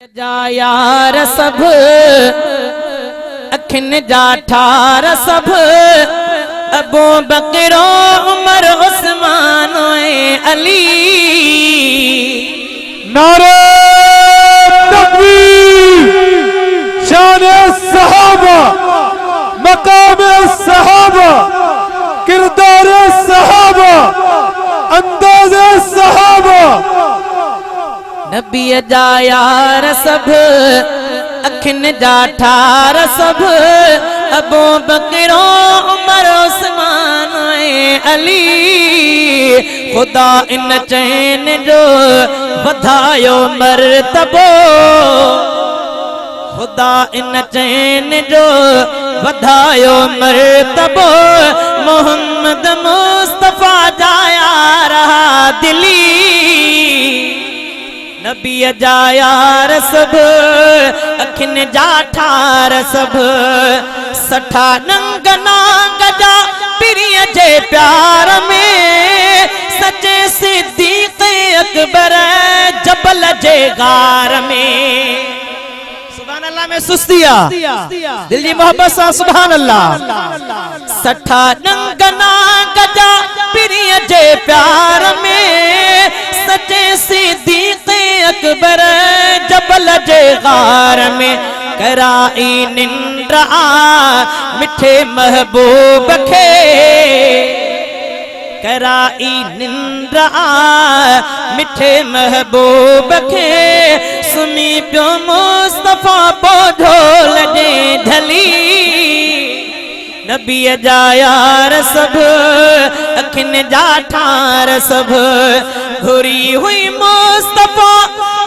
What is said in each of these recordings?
जा यार सब अखिन जा ठार सब अबू बकर उमर उस्मान अली। नारे तकबीर, शान सहाबा, मकाम सहाबा, किरदार सहाबा, अंदाज सहाबा। नबी जा यार सब अखिन जा ठार सब अबू बकर उमर उस्मान अली। खुदा इन चैन जो वधायो मरतबो, खुदा इन चैन जो वधायो मरतबो। मोहम्मद मुस्तफा जा यार दिली। नबी जा यार सब अखिन जा ठार सब सठा नंग नांग जा पिरिय जे प्यार में। सचे सिद्दीक़ अकबर जबल जे गार में। सुभान अल्लाह में सुस्तिया दिल जी मोहब्बत सा सुभान अल्लाह। सठा नंग नांग जा पिरिय जे प्यार में। सचे सिद्दीक़ अकबर जबल जे गार में। कराई निंद्रा मिठे महबूब खे, कराई निंद्रा मिठे महबूब खे। सुनी पियो मुस्तफा पो ढोल जे ढली। नबी जा यार सब अखिन जा ठार सब घुरी हुई मुस्तफा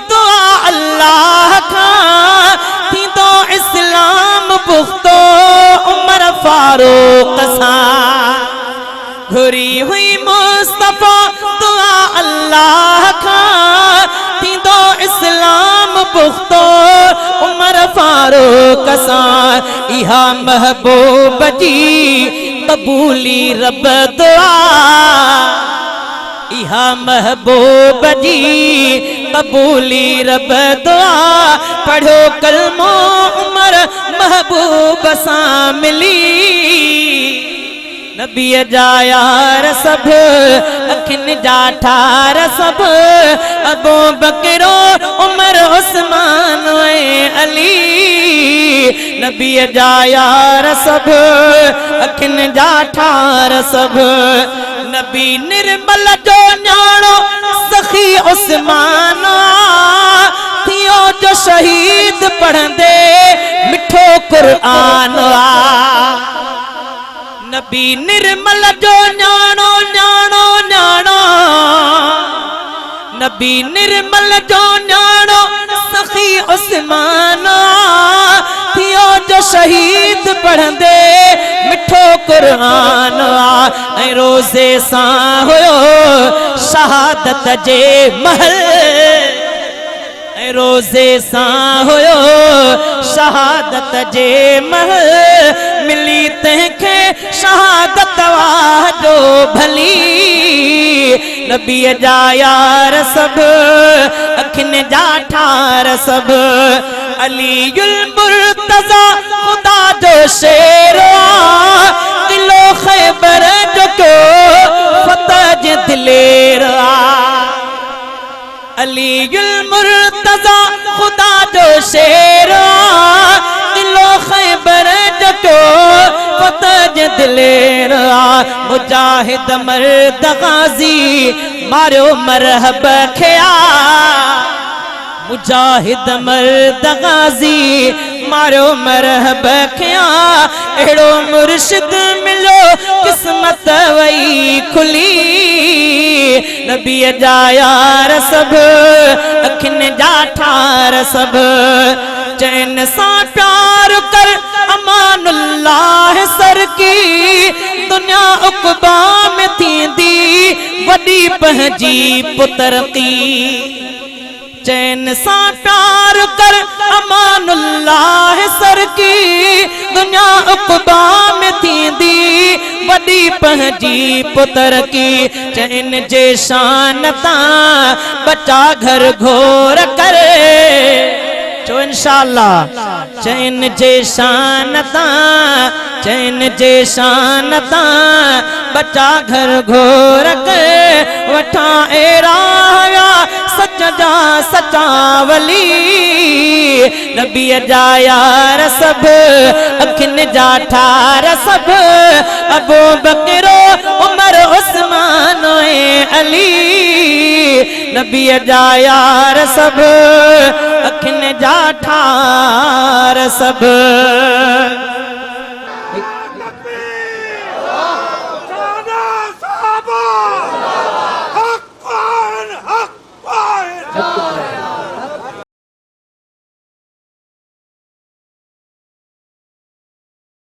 दुआ अल्लाह का। थी तो इस्लाम पुख्तो उमर फारूक सा। घुरी हुई मुस्तफा दुआ अल्लाह का। थी तो इस्लाम पुख्तो उमर फारूक सा। इहा महबूब जी कबूली रब दुआ। इहा महबूब जी कबूली रब दुआ। पढ़ो कलमो उमर महबूब सा मिली। नबी जा यार सब अखिन जा ठार सब अबू बकर उमर उस्मान अली। नबी जा यार सब अखिन जा ठार सब। नबी निर्मल जो न्याणो सखी उस्मान थियो जो शहीद पढ़ंदे मिठो कुरान। नबी निर्मल जो न्याणो न्याणो न्याणो। नबी निर्मल जो न्याणो सखी उस्मान थियो जो शहीद पढ़ंदे मिठो कुरान। ऐं रोज़े सां हुयो शहादत जे महल। ऐं रोज़े सां हुयो शहादत जे महल। मिली तंहिंखे शहादत वाजो भली। नबी जा यार सब अखिन जा ठार सब अलीयुल मुर्तज़ा खुदा जो शेर। किलो खैबर जो क्यों फतह जे दिलेर। अलीयुल मुर्तज़ा खुदा जो शेर। किलो खैबर जो क्यों फतह जे दिलेर। मुजाहिद मर्द गाजी मारियो मरहब खया। मुजाहिद मर्द गाजी मारो मरहब खया। एड़ो मुर्शिद मिलो किस्मत वही खुली। नबी जा यार सब अखिन जा ठार सब चैन सा प्यार कर अमानुल्लाह सर की। दुनिया उक़बा में थींदी वडी पंहिंजी पुत्र की। चैन सा प्यार कर अमानुल्लाह सर की। दुनिया उक़बा में थींदी वडी पंहिंजी पुत्र की। चैन जे शान तां बचा घर घोर करे। इंशाअल्लाह चैन जे शानता चैन जे शानता बचा घर घोर के वठा एराया सच जा सचा वली नबी जा यार सब अखिन जा ठार सब अबू बकरो उमर उस्मान अली नबी जा यार सब अखिन जा ठार सब।